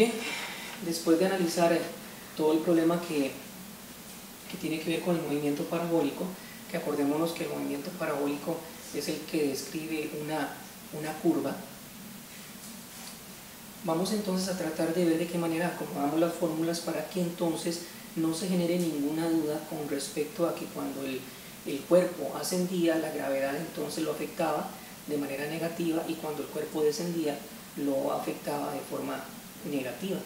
Bien, después de analizar todo el problema que tiene que ver con el movimiento parabólico, que acordémonos que el movimiento parabólico es el que describe una curva, vamos entonces a tratar de ver de qué manera acomodamos las fórmulas para que entonces no se genere ninguna duda con respecto a que cuando el cuerpo ascendía, la gravedad entonces lo afectaba de manera negativa y cuando el cuerpo descendía lo afectaba de forma negativa.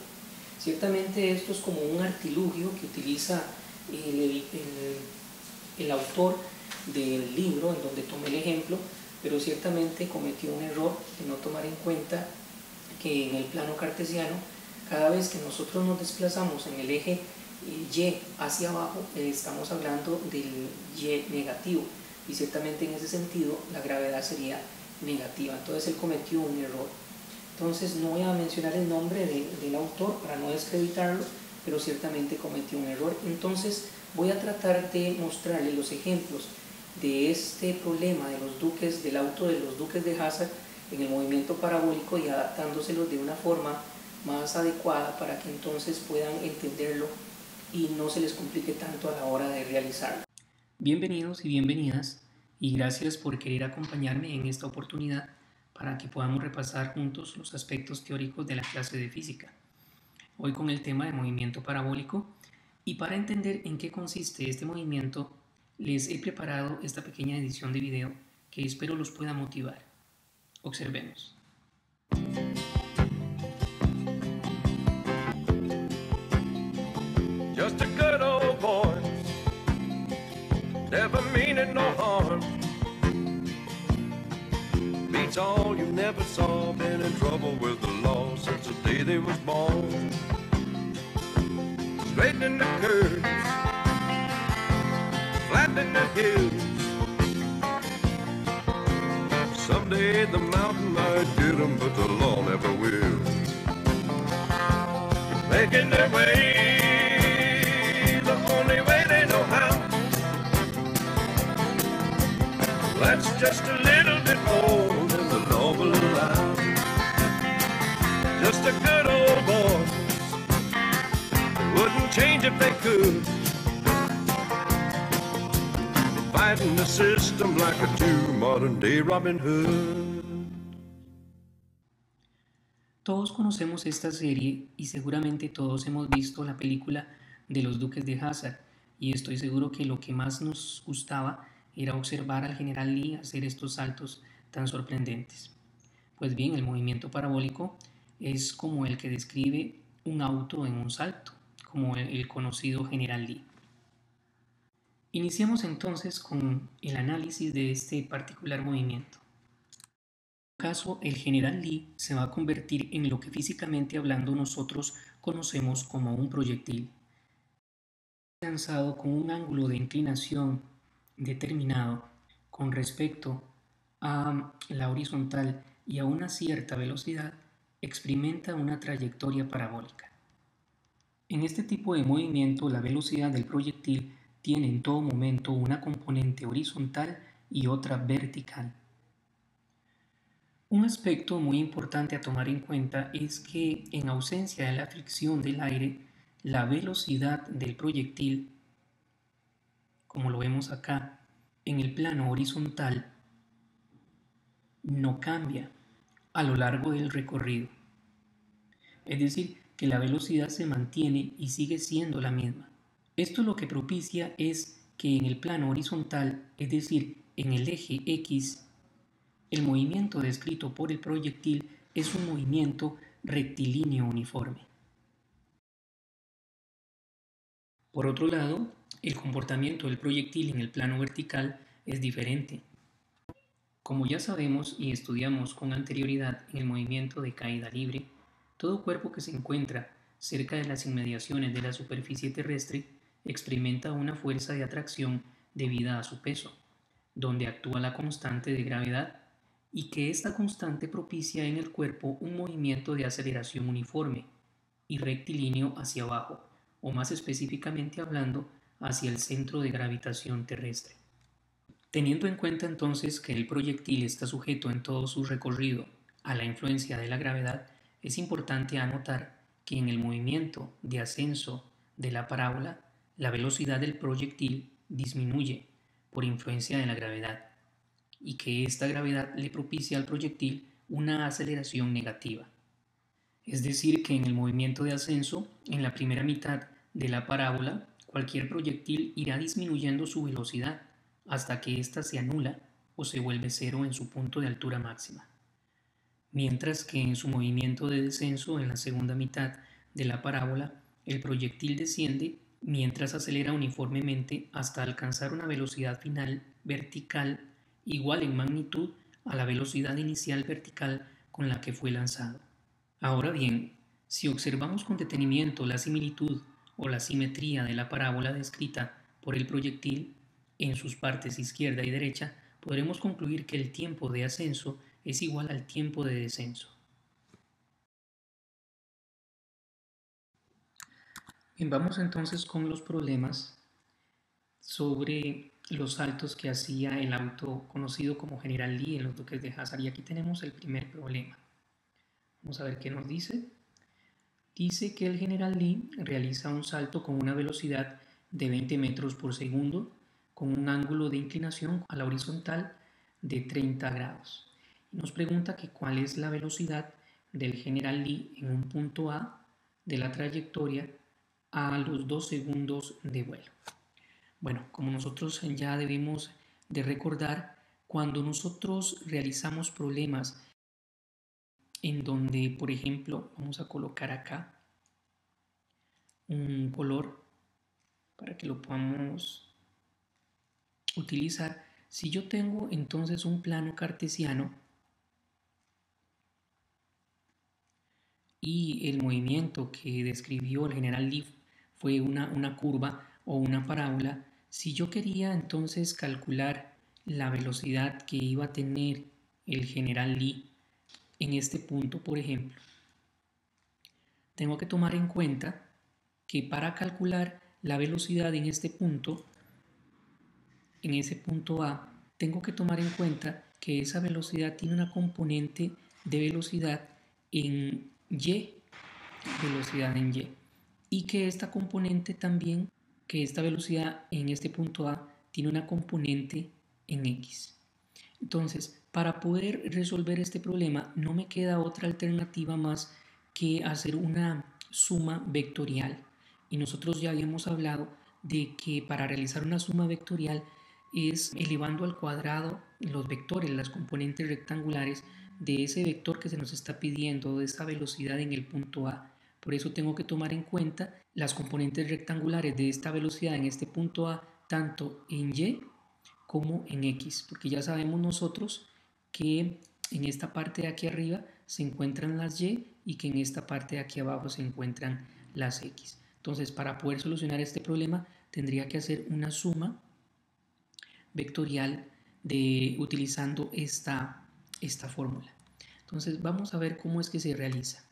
Ciertamente esto es como un artilugio que utiliza el autor del libro en donde tomé el ejemplo, pero ciertamente cometió un error de no tomar en cuenta que en el plano cartesiano, cada vez que nosotros nos desplazamos en el eje Y hacia abajo, estamos hablando del Y negativo, y ciertamente en ese sentido la gravedad sería negativa. Entonces él cometió un error. Entonces no voy a mencionar el nombre del autor para no descreditarlo, pero ciertamente cometió un error. Entonces voy a tratar de mostrarle los ejemplos de este problema de los duques, del auto de los duques de Hazard en el movimiento parabólico y adaptándoselos de una forma más adecuada para que entonces puedan entenderlo y no se les complique tanto a la hora de realizarlo. Bienvenidos y bienvenidas, y gracias por querer acompañarme en esta oportunidad para que podamos repasar juntos los aspectos teóricos de la clase de física. Hoy con el tema de movimiento parabólico, y para entender en qué consiste este movimiento, les he preparado esta pequeña edición de video que espero los pueda motivar. Observemos. Just a good old boy, never meaning no harm. Beats all you never saw, been in trouble with the law since the day they was born. Straightening the curves, flattening the hills. Someday the mountain might get 'em, but the law never will. Making their way the only way they know how. That's just a little bit more than the law will allow. Just a good old boy, they wouldn't change if they could. Fighting the system like a true modern day Robin Hood. Todos conocemos esta serie y seguramente todos hemos visto la película de los Duques de Hazard, y estoy seguro que lo que más nos gustaba era observar al general Lee hacer estos saltos tan sorprendentes. Pues bien, el movimiento parabólico es como el que describe un auto en un salto, como el conocido general Lee. Iniciamos entonces con el análisis de este particular movimiento. En este caso, el general Lee se va a convertir en lo que físicamente hablando nosotros conocemos como un proyectil. Lanzado con un ángulo de inclinación determinado con respecto a la horizontal y a una cierta velocidad, experimenta una trayectoria parabólica. En este tipo de movimiento, la velocidad del proyectil tiene en todo momento una componente horizontal y otra vertical. Un aspecto muy importante a tomar en cuenta es que en ausencia de la fricción del aire, la velocidad del proyectil, como lo vemos acá, en el plano horizontal, no cambia a lo largo del recorrido. Es decir, que la velocidad se mantiene y sigue siendo la misma. Esto lo que propicia es que en el plano horizontal, es decir, en el eje X, el movimiento descrito por el proyectil es un movimiento rectilíneo uniforme. Por otro lado, el comportamiento del proyectil en el plano vertical es diferente. Como ya sabemos y estudiamos con anterioridad en el movimiento de caída libre, todo cuerpo que se encuentra cerca de las inmediaciones de la superficie terrestre experimenta una fuerza de atracción debida a su peso, donde actúa la constante de gravedad, y que esta constante propicia en el cuerpo un movimiento de aceleración uniforme y rectilíneo hacia abajo, o más específicamente hablando, hacia el centro de gravitación terrestre. Teniendo en cuenta entonces que el proyectil está sujeto en todo su recorrido a la influencia de la gravedad, es importante anotar que en el movimiento de ascenso de la parábola, la velocidad del proyectil disminuye por influencia de la gravedad y que esta gravedad le propicia al proyectil una aceleración negativa. Es decir, que en el movimiento de ascenso, en la primera mitad de la parábola, cualquier proyectil irá disminuyendo su velocidad hasta que ésta se anula o se vuelve cero en su punto de altura máxima. Mientras que en su movimiento de descenso, en la segunda mitad de la parábola, el proyectil desciende mientras acelera uniformemente hasta alcanzar una velocidad final vertical igual en magnitud a la velocidad inicial vertical con la que fue lanzado. Ahora bien, si observamos con detenimiento la similitud o la simetría de la parábola descrita por el proyectil en sus partes izquierda y derecha, podremos concluir que el tiempo de ascenso es igual al tiempo de descenso. Bien, vamos entonces con los problemas sobre los saltos que hacía el auto conocido como General Lee en los Duques de Hazard. Y aquí tenemos el primer problema. Vamos a ver qué nos dice. Dice que el General Lee realiza un salto con una velocidad de 20 metros por segundo con un ángulo de inclinación a la horizontal de 30 grados. Y nos pregunta que cuál es la velocidad del General Lee en un punto A de la trayectoria a los 2 segundos de vuelo. Bueno, como nosotros ya debemos de recordar, cuando nosotros realizamos problemas en donde, por ejemplo, vamos a colocar acá un color para que lo podamos utilizar. Si yo tengo entonces un plano cartesiano y el movimiento que describió el general Lee fue una curva o una parábola, si yo quería entonces calcular la velocidad que iba a tener el general Lee en este punto, por ejemplo, tengo que tomar en cuenta que para calcular la velocidad en este punto, en ese punto A, tengo que tomar en cuenta que esa velocidad tiene una componente de velocidad en Y, y que esta componente también, que esta velocidad en este punto A tiene una componente en X. Entonces, para poder resolver este problema no me queda otra alternativa más que hacer una suma vectorial. Y nosotros ya habíamos hablado de que para realizar una suma vectorial es elevando al cuadrado los vectores, las componentes rectangulares de ese vector que se nos está pidiendo, de esa velocidad en el punto A. Por eso tengo que tomar en cuenta las componentes rectangulares de esta velocidad en este punto A, tanto en Y como en X, porque ya sabemos nosotros que en esta parte de aquí arriba se encuentran las Y y que en esta parte de aquí abajo se encuentran las X. Entonces, para poder solucionar este problema tendría que hacer una suma vectorial utilizando esta fórmula. Entonces, vamos a ver cómo es que se realiza.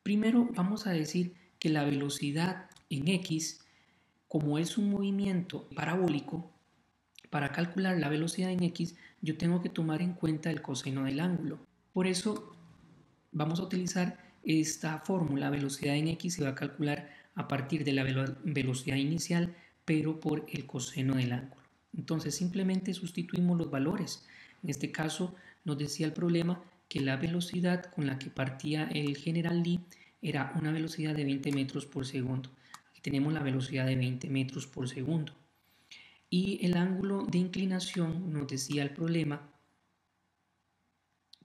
Primero vamos a decir que la velocidad en X, como es un movimiento parabólico, para calcular la velocidad en X yo tengo que tomar en cuenta el coseno del ángulo. Por eso vamos a utilizar esta fórmula. Velocidad en X se va a calcular a partir de la velocidad inicial, pero por el coseno del ángulo. Entonces simplemente sustituimos los valores. En este caso nos decía el problema que la velocidad con la que partía el general Lee era una velocidad de 20 metros por segundo. Aquí tenemos la velocidad de 20 metros por segundo. Y el ángulo de inclinación, nos decía el problema,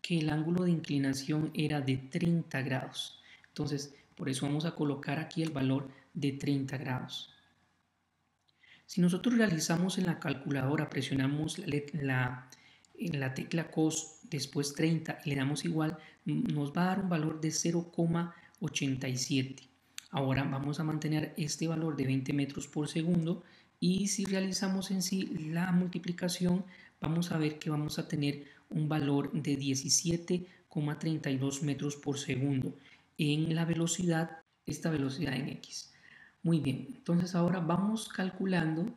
que el ángulo de inclinación era de 30 grados. Entonces, por eso vamos a colocar aquí el valor de 30 grados. Si nosotros realizamos en la calculadora, presionamos la tecla cos, después 30 y le damos igual, nos va a dar un valor de 0,87. Ahora vamos a mantener este valor de 20 metros por segundo y si realizamos en sí la multiplicación vamos a ver que vamos a tener un valor de 17,32 metros por segundo en la velocidad, esta velocidad en X. Muy bien, entonces ahora vamos calculando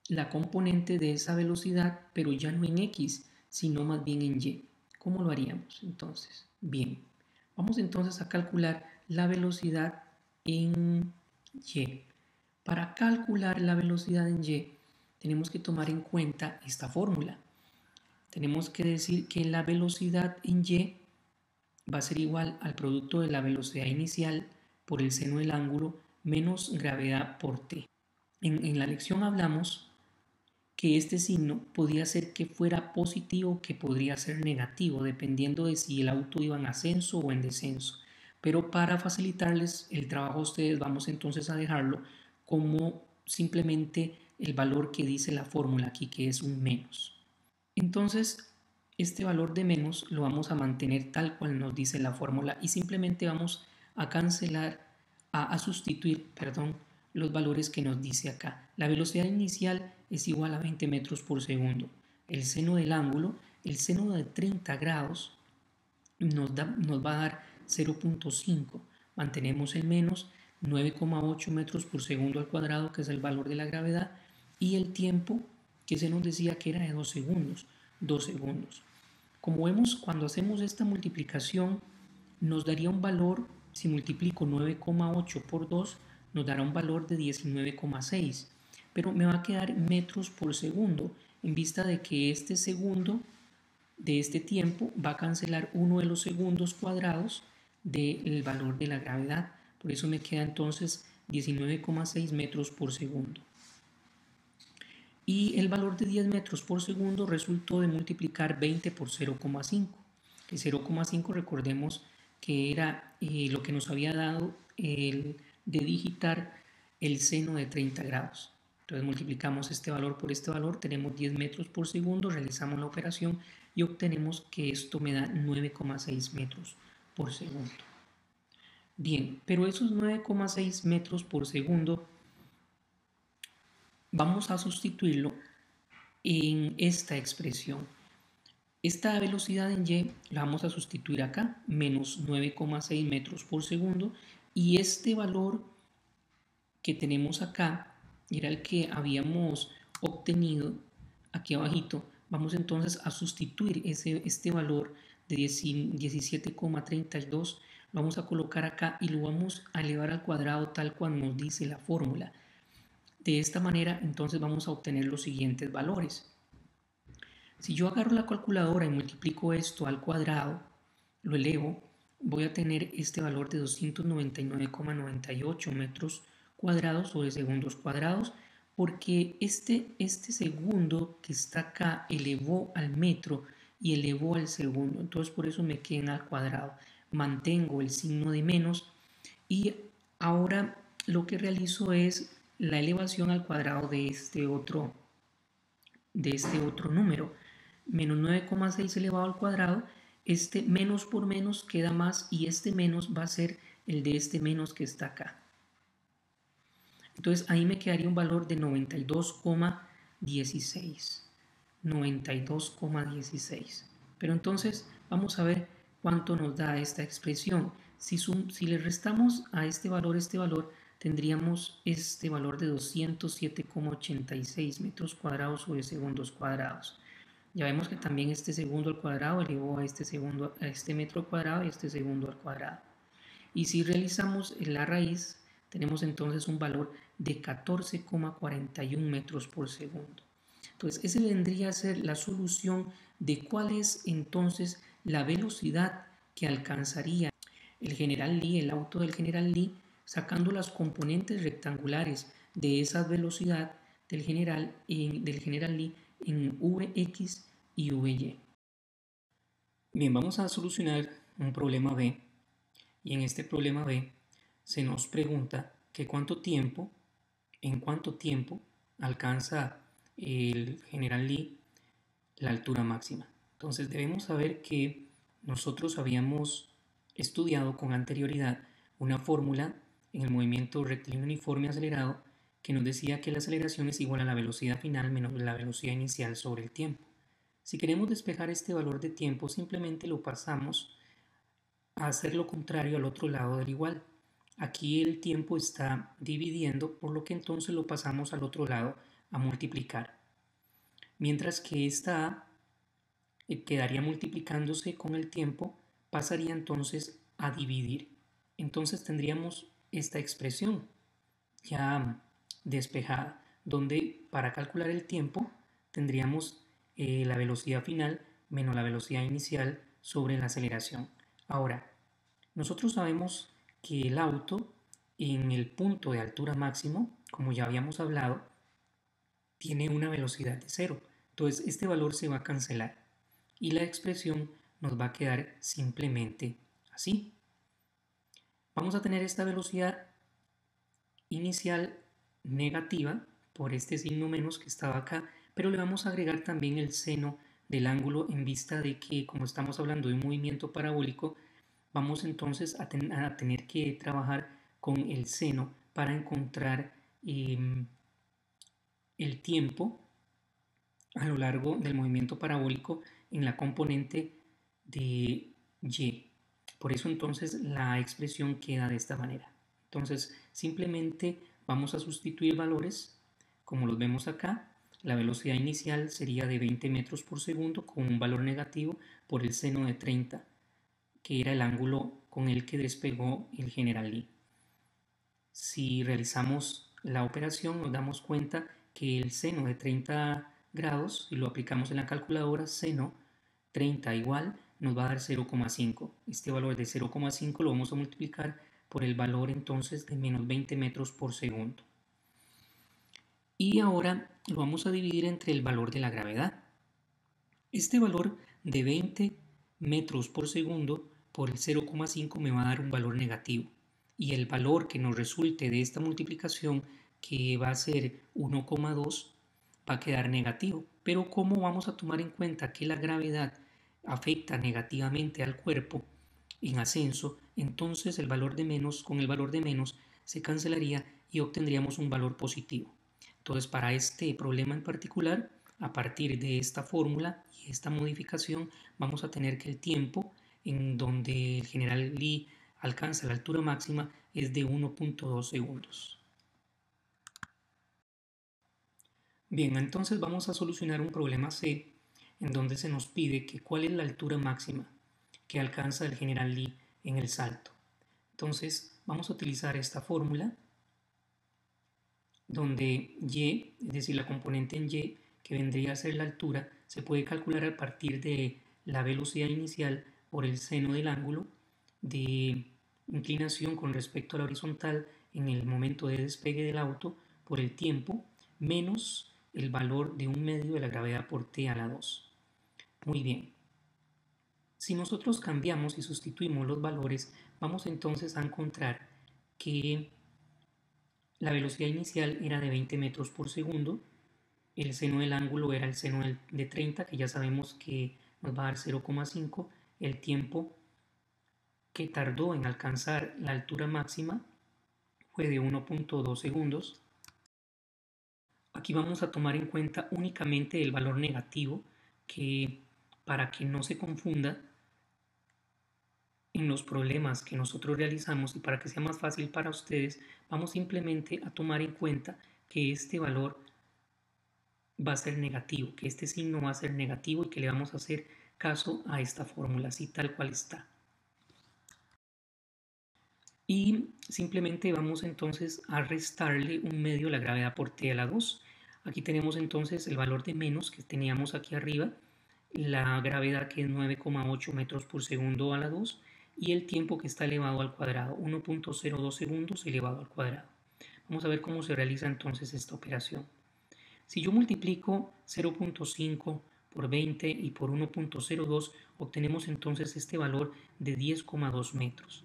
la componente de esa velocidad, pero ya no en X, sino más bien en Y. ¿Cómo lo haríamos entonces? Bien, Vamos entonces a calcular la velocidad en y. Para calcular la velocidad en y, tenemos que tomar en cuenta esta fórmula. Tenemos que decir que la velocidad en y va a ser igual al producto de la velocidad inicial por el seno del ángulo menos gravedad por t. En la lección hablamos que este signo podía ser que fuera positivo o que podría ser negativo, dependiendo de si el auto iba en ascenso o en descenso. Pero para facilitarles el trabajo a ustedes, vamos entonces a dejarlo como simplemente el valor que dice la fórmula aquí, que es un menos. Entonces, este valor de menos lo vamos a mantener tal cual nos dice la fórmula y simplemente vamos a cancelar, a sustituir, perdón, los valores que nos dice acá. La velocidad inicial es igual a 20 metros por segundo. El seno del ángulo, el seno de 30 grados, nos va a dar 0.5. Mantenemos el menos 9,8 metros por segundo al cuadrado, que es el valor de la gravedad, y el tiempo que se nos decía que era de 2 segundos. 2 segundos. Como vemos, cuando hacemos esta multiplicación, nos daría un valor, si multiplico 9,8 por 2, nos dará un valor de 19,6. Pero me va a quedar metros por segundo, en vista de que este segundo de este tiempo va a cancelar uno de los segundos cuadrados del valor de la gravedad. Por eso me queda entonces 19,6 metros por segundo. Y el valor de 10 metros por segundo resultó de multiplicar 20 por 0,5. Que 0,5 recordemos que era lo que nos había dado el de digitar el seno de 30 grados. Entonces multiplicamos este valor por este valor, tenemos 10 metros por segundo, realizamos la operación y obtenemos que esto me da 9,6 metros por segundo. Bien, pero esos 9,6 metros por segundo vamos a sustituirlo en esta expresión. Esta velocidad en y la vamos a sustituir acá, menos 9,6 metros por segundo, y este valor que tenemos acá era el que habíamos obtenido aquí abajito. Vamos entonces a sustituir este valor de 17,32, lo vamos a colocar acá y lo vamos a elevar al cuadrado tal cual nos dice la fórmula. De esta manera entonces vamos a obtener los siguientes valores. Si yo agarro la calculadora y multiplico esto al cuadrado, lo elevo, voy a tener este valor de 299,98 metros cuadrados sobre segundos cuadrados, porque este segundo que está acá elevó al metro y elevó al segundo, entonces por eso me quedan al cuadrado. Mantengo el signo de menos y ahora lo que realizo es la elevación al cuadrado de este otro número. Menos 9,6 elevado al cuadrado, este menos por menos queda más y este menos va a ser el de este menos que está acá. Entonces ahí me quedaría un valor de 92,16. 92,16. Pero entonces vamos a ver cuánto nos da esta expresión. Si le restamos a este valor, tendríamos este valor de 207,86 metros cuadrados sobre segundos cuadrados. Ya vemos que también este segundo al cuadrado elevó a este metro cuadrado y este segundo al cuadrado. Y si realizamos la raíz, tenemos entonces un valor de 14,41 metros por segundo. Entonces, ese vendría a ser la solución de cuál es entonces la velocidad que alcanzaría el General Lee, el auto del General Lee, sacando las componentes rectangulares de esa velocidad del General Lee en Vx y Vy. Bien, vamos a solucionar un problema B, y en este problema B se nos pregunta que en cuánto tiempo alcanza el General Lee la altura máxima. Entonces debemos saber que nosotros habíamos estudiado con anterioridad una fórmula en el movimiento rectilíneo uniforme acelerado que nos decía que la aceleración es igual a la velocidad final menos la velocidad inicial sobre el tiempo. Si queremos despejar este valor de tiempo, simplemente lo pasamos a hacer lo contrario al otro lado del igual. Aquí el tiempo está dividiendo, por lo que entonces lo pasamos al otro lado a multiplicar. Mientras que esta A quedaría multiplicándose con el tiempo, pasaría entonces a dividir. Entonces tendríamos esta expresión ya despejada, donde para calcular el tiempo tendríamos la velocidad final menos la velocidad inicial sobre la aceleración. Ahora, nosotros sabemos que el auto en el punto de altura máximo, como ya habíamos hablado, tiene una velocidad de 0. Entonces este valor se va a cancelar y la expresión nos va a quedar simplemente así. Vamos a tener esta velocidad inicial negativa por este signo menos que estaba acá, pero le vamos a agregar también el seno del ángulo en vista de que, como estamos hablando de un movimiento parabólico, vamos entonces a tener que trabajar con el seno para encontrar el tiempo a lo largo del movimiento parabólico en la componente de y. Por eso entonces la expresión queda de esta manera. Entonces simplemente vamos a sustituir valores como los vemos acá. La velocidad inicial sería de 20 metros por segundo con un valor negativo por el seno de 30, que era el ángulo con el que despegó el General Lee. Si realizamos la operación nos damos cuenta que el seno de 30 grados, si lo aplicamos en la calculadora, seno 30 igual nos va a dar 0,5. Este valor de 0,5 lo vamos a multiplicar por el valor entonces de menos 20 metros por segundo. Y ahora lo vamos a dividir entre el valor de la gravedad. Este valor de 20 metros por segundo por el 0,5 me va a dar un valor negativo. Y el valor que nos resulte de esta multiplicación, que va a ser 1,2, va a quedar negativo. Pero como vamos a tomar en cuenta que la gravedad afecta negativamente al cuerpo en ascenso, entonces el valor de menos con el valor de menos se cancelaría y obtendríamos un valor positivo. Entonces, para este problema en particular, a partir de esta fórmula y esta modificación, vamos a tener que el tiempo en donde el General Lee alcanza la altura máxima es de 1.2 segundos. Bien, entonces vamos a solucionar un problema C en donde se nos pide que cuál es la altura máxima que alcanza el General Lee en el salto. Entonces vamos a utilizar esta fórmula donde y, es decir, la componente en y, que vendría a ser la altura, se puede calcular a partir de la velocidad inicial por el seno del ángulo de inclinación con respecto a la horizontal en el momento de despegue del auto por el tiempo menos el valor de un medio de la gravedad por t a la 2. Muy bien. Si nosotros cambiamos y sustituimos los valores, vamos entonces a encontrar que la velocidad inicial era de 20 metros por segundo, el seno del ángulo era el seno de 30, que ya sabemos que nos va a dar 0,5, el tiempo que tardó en alcanzar la altura máxima fue de 1.2 segundos. Aquí vamos a tomar en cuenta únicamente el valor negativo, que para que no se confunda en los problemas que nosotros realizamos y para que sea más fácil para ustedes, vamos simplemente a tomar en cuenta que este valor va a ser negativo, que este signo va a ser negativo y que le vamos a hacer caso a esta fórmula, así tal cual está. Y simplemente vamos entonces a restarle un medio a la gravedad por t a la 2. Aquí tenemos entonces el valor de menos que teníamos aquí arriba, la gravedad que es 9,8 metros por segundo a la 2 y el tiempo que está elevado al cuadrado, 1.02 segundos elevado al cuadrado. Vamos a ver cómo se realiza entonces esta operación. Si yo multiplico 0.5 por 20 y por 1.02, obtenemos entonces este valor de 10,2 metros.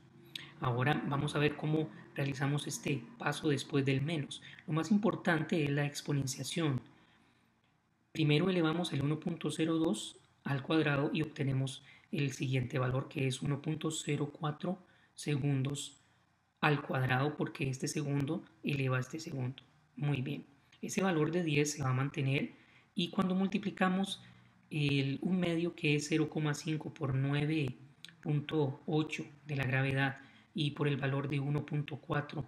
Ahora vamos a ver cómo realizamos este paso después del menos. Lo más importante es la exponenciación. Primero elevamos el 1.02 al cuadrado y obtenemos el siguiente valor, que es 1.04 segundos al cuadrado, porque este segundo eleva a este segundo. Muy bien. Ese valor de 10 se va a mantener y cuando multiplicamos un medio, que es 0,5 por 9.8 de la gravedad y por el valor de 1.4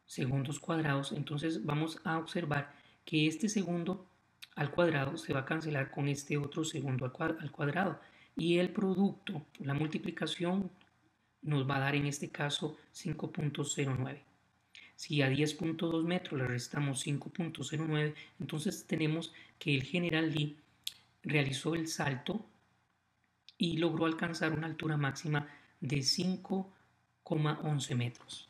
segundos cuadrados, entonces vamos a observar que este segundo al cuadrado se va a cancelar con este otro segundo al cuadrado y el producto, la multiplicación nos va a dar en este caso 5.09. Si a 10.2 metros le restamos 5.09, entonces tenemos que el general Lee realizó el salto y logró alcanzar una altura máxima de 5,11 metros.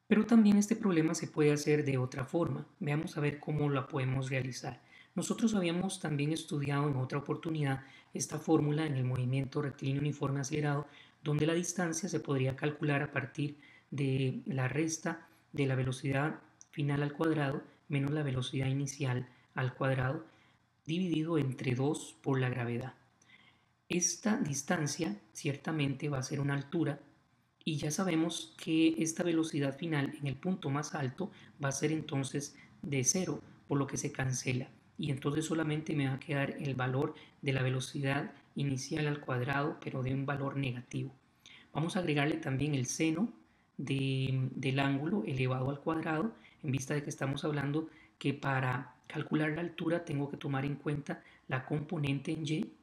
Pero también este problema se puede hacer de otra forma. Veamos a ver cómo la podemos realizar. Nosotros habíamos también estudiado en otra oportunidad esta fórmula en el movimiento rectilíneo uniforme acelerado, donde la distancia se podría calcular a partir de la resta de la velocidad final al cuadrado menos la velocidad inicial al cuadrado, dividido entre 2 por la gravedad. Esta distancia ciertamente va a ser una altura y ya sabemos que esta velocidad final en el punto más alto va a ser entonces de 0, por lo que se cancela. Y entonces solamente me va a quedar el valor de la velocidad inicial al cuadrado, pero de un valor negativo. Vamos a agregarle también el seno del ángulo elevado al cuadrado, en vista de que estamos hablando que para calcular la altura tengo que tomar en cuenta la componente en y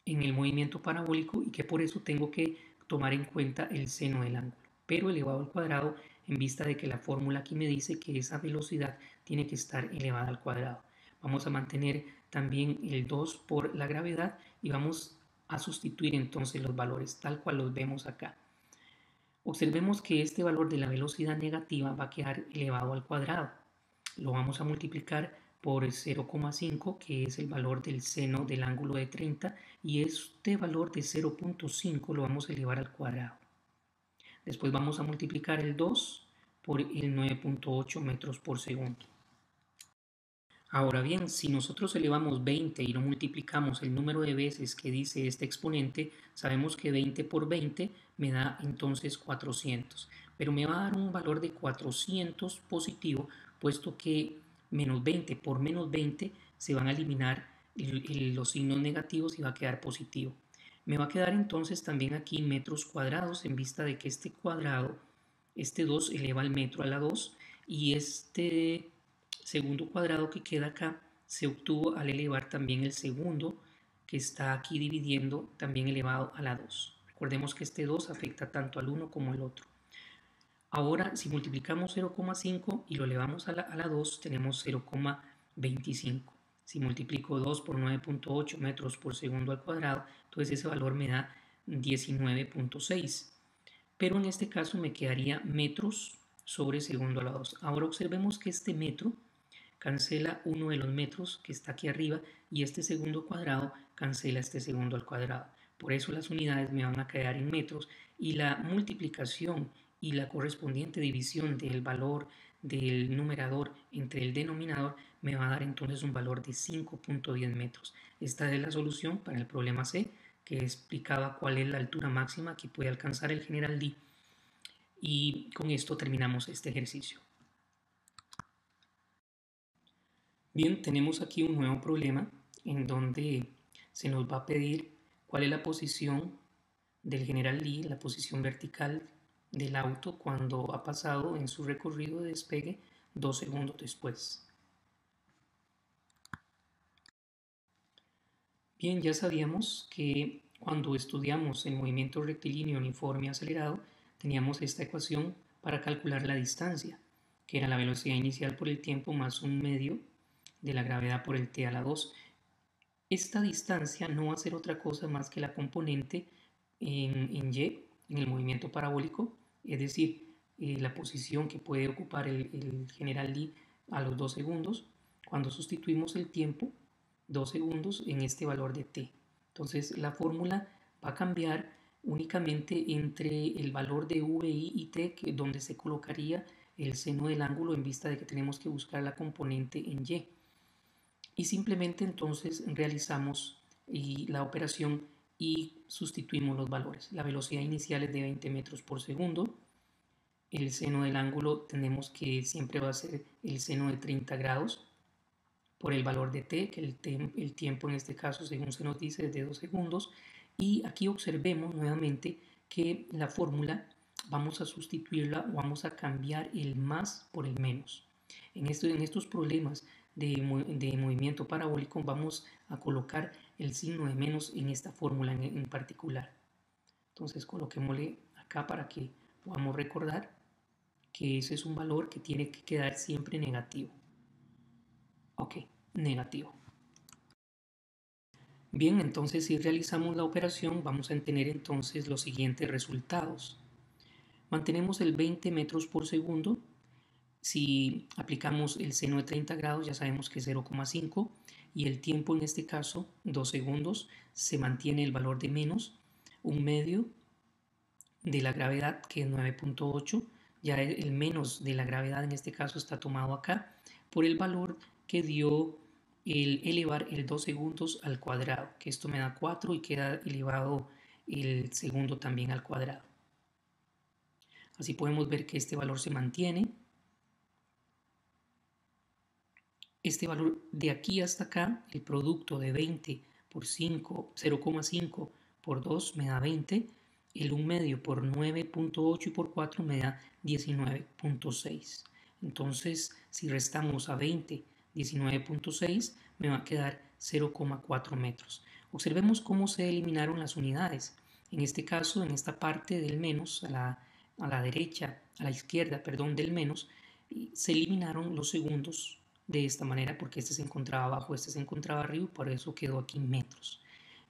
en el movimiento parabólico y que por eso tengo que tomar en cuenta el seno del ángulo, pero elevado al cuadrado en vista de que la fórmula aquí me dice que esa velocidad tiene que estar elevada al cuadrado. Vamos a mantener también el 2 por la gravedad y vamos a sustituir entonces los valores tal cual los vemos acá. Observemos que este valor de la velocidad negativa va a quedar elevado al cuadrado. Lo vamos a multiplicar por 0,5, que es el valor del seno del ángulo de 30, y este valor de 0,5 lo vamos a elevar al cuadrado. Después vamos a multiplicar el 2 por el 9,8 metros por segundo. Ahora bien, si nosotros elevamos 20 y lo multiplicamos el número de veces que dice este exponente, sabemos que 20 por 20 me da entonces 400. Pero me va a dar un valor de 400 positivo, puesto que menos 20 por menos 20 se van a eliminar los signos negativos y va a quedar positivo. Me va a quedar entonces también aquí metros cuadrados en vista de que este cuadrado, este 2 eleva al metro a la 2 y este segundo cuadrado que queda acá se obtuvo al elevar también el segundo que está aquí dividiendo también elevado a la 2. Recordemos que este 2 afecta tanto al uno como al otro. Ahora si multiplicamos 0,5 y lo elevamos a la 2 tenemos 0,25. Si multiplico 2 por 9,8 metros por segundo al cuadrado, entonces ese valor me da 19,6. Pero en este caso me quedaría metros sobre segundo a la 2. Ahora observemos que este metro cancela uno de los metros que está aquí arriba y este segundo cuadrado cancela este segundo al cuadrado. Por eso las unidades me van a quedar en metros y la multiplicación y la correspondiente división del valor del numerador entre el denominador me va a dar entonces un valor de 5,10 metros. Esta es la solución para el problema C, que explicaba cuál es la altura máxima que puede alcanzar el general Lee. Y con esto terminamos este ejercicio. Bien, tenemos aquí un nuevo problema en donde se nos va a pedir cuál es la posición del general Lee, la posición vertical del auto cuando ha pasado en su recorrido de despegue 2 segundos después. Bien, ya sabíamos que cuando estudiamos el movimiento rectilíneo uniforme acelerado teníamos esta ecuación para calcular la distancia, que era la velocidad inicial por el tiempo más un medio de la gravedad por el t a la 2. Esta distancia no va a ser otra cosa más que la componente en y, en el movimiento parabólico, es decir, la posición que puede ocupar el general Lee a los 2 segundos, cuando sustituimos el tiempo, 2 segundos, en este valor de t. Entonces la fórmula va a cambiar únicamente entre el valor de VI y t, donde se colocaría el seno del ángulo en vista de que tenemos que buscar la componente en y. Y simplemente entonces realizamos la operación y sustituimos los valores. La velocidad inicial es de 20 metros por segundo. El seno del ángulo tenemos que siempre va a ser el seno de 30 grados por el valor de t, que el tiempo en este caso según se nos dice es de 2 segundos. Y aquí observemos nuevamente que la fórmula vamos a sustituirla o vamos a cambiar el más por el menos. En estos problemas de movimiento parabólico vamos a colocar el signo de menos en esta fórmula en particular. Entonces coloquémosle acá para que podamos recordar que ese es un valor que tiene que quedar siempre negativo. Ok, negativo. Bien, entonces si realizamos la operación vamos a tener entonces los siguientes resultados. Mantenemos el 20 metros por segundo. Si aplicamos el seno de 30 grados ya sabemos que es 0,5 y el tiempo en este caso 2 segundos, se mantiene el valor de menos, un medio de la gravedad que es 9.8, ya el menos de la gravedad en este caso está tomado acá por el valor que dio el elevar el 2 segundos al cuadrado, que esto me da 4 y queda elevado el segundo también al cuadrado. Así podemos ver que este valor se mantiene. Este valor de aquí hasta acá, el producto de 20 por 5, 0,5 por 2 me da 20, el 1 medio por 9.8 y por 4 me da 19.6. Entonces, si restamos a 20, 19.6, me va a quedar 0,4 metros. Observemos cómo se eliminaron las unidades. En este caso, en esta parte del menos, a la derecha, a la izquierda, perdón, del menos, se eliminaron los segundos de esta manera porque este se encontraba abajo, este se encontraba arriba, por eso quedó aquí metros.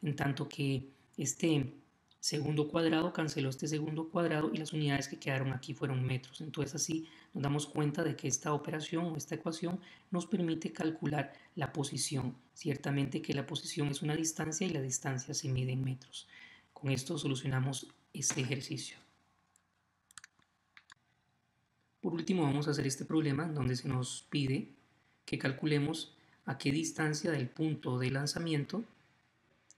En tanto que este segundo cuadrado canceló este segundo cuadrado y las unidades que quedaron aquí fueron metros. Entonces así nos damos cuenta de que esta operación o esta ecuación nos permite calcular la posición. Ciertamente que la posición es una distancia y la distancia se mide en metros. Con esto solucionamos este ejercicio. Por último vamos a hacer este problema donde se nos pide que calculemos a qué distancia del punto de lanzamiento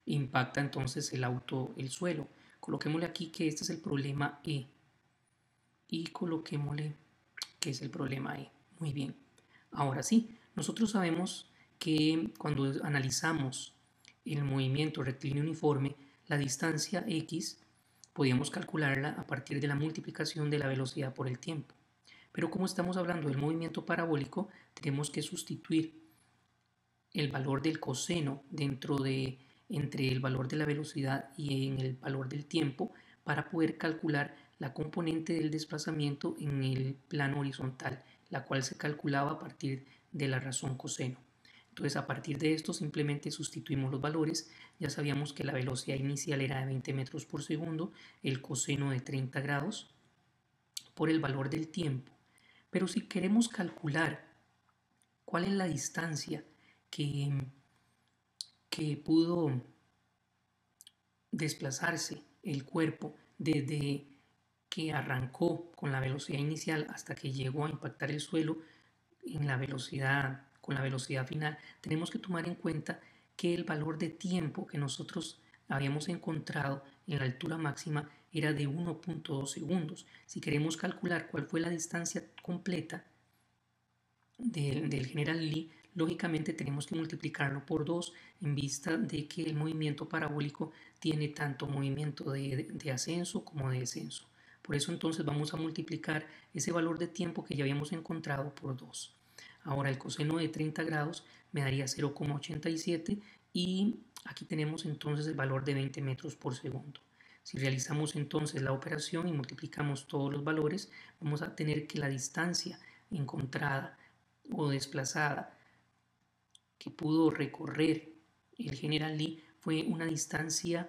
impacta entonces el suelo. Coloquémosle aquí que este es el problema E y coloquémosle que es el problema E. Muy bien. Ahora sí, nosotros sabemos que cuando analizamos el movimiento rectilíneo uniforme, la distancia X podíamos calcularla a partir de la multiplicación de la velocidad por el tiempo. Pero como estamos hablando del movimiento parabólico, tenemos que sustituir el valor del coseno entre el valor de la velocidad y en el valor del tiempo para poder calcular la componente del desplazamiento en el plano horizontal, la cual se calculaba a partir de la razón coseno. Entonces a partir de esto simplemente sustituimos los valores. Ya sabíamos que la velocidad inicial era de 20 metros por segundo, el coseno de 30 grados por el valor del tiempo. Pero si queremos calcular cuál es la distancia que pudo desplazarse el cuerpo desde que arrancó con la velocidad inicial hasta que llegó a impactar el suelo con la velocidad final, tenemos que tomar en cuenta que el valor de tiempo que nosotros habíamos encontrado en la altura máxima era de 1.2 segundos. Si queremos calcular cuál fue la distancia completa del General Lee, lógicamente tenemos que multiplicarlo por 2 en vista de que el movimiento parabólico tiene tanto movimiento de ascenso como de descenso. Por eso entonces vamos a multiplicar ese valor de tiempo que ya habíamos encontrado por 2. Ahora el coseno de 30 grados me daría 0,87 y aquí tenemos entonces el valor de 20 metros por segundo. Si realizamos entonces la operación y multiplicamos todos los valores, vamos a tener que la distancia encontrada o desplazada que pudo recorrer el General Lee fue una distancia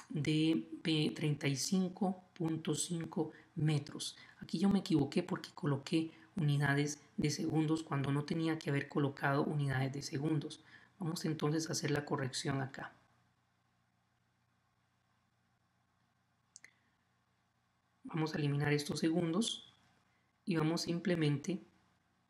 de 35.5 metros. Aquí yo me equivoqué porque coloqué unidades de segundos cuando no tenía que haber colocado unidades de segundos. Vamos entonces a hacer la corrección acá. Vamos a eliminar estos segundos y vamos simplemente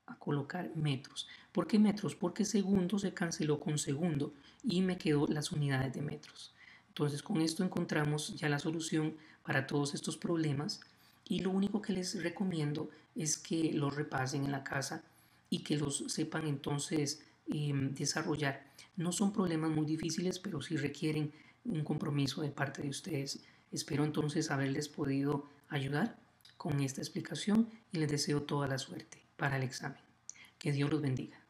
a colocar metros. ¿Por qué metros? Porque segundo se canceló con segundo y me quedó las unidades de metros. Entonces con esto encontramos ya la solución para todos estos problemas y lo único que les recomiendo es que los repasen en la casa y que los sepan entonces desarrollar. No son problemas muy difíciles, pero sí requieren un compromiso de parte de ustedes. Espero entonces haberles podido ayudar con esta explicación y les deseo toda la suerte para el examen. Que Dios los bendiga.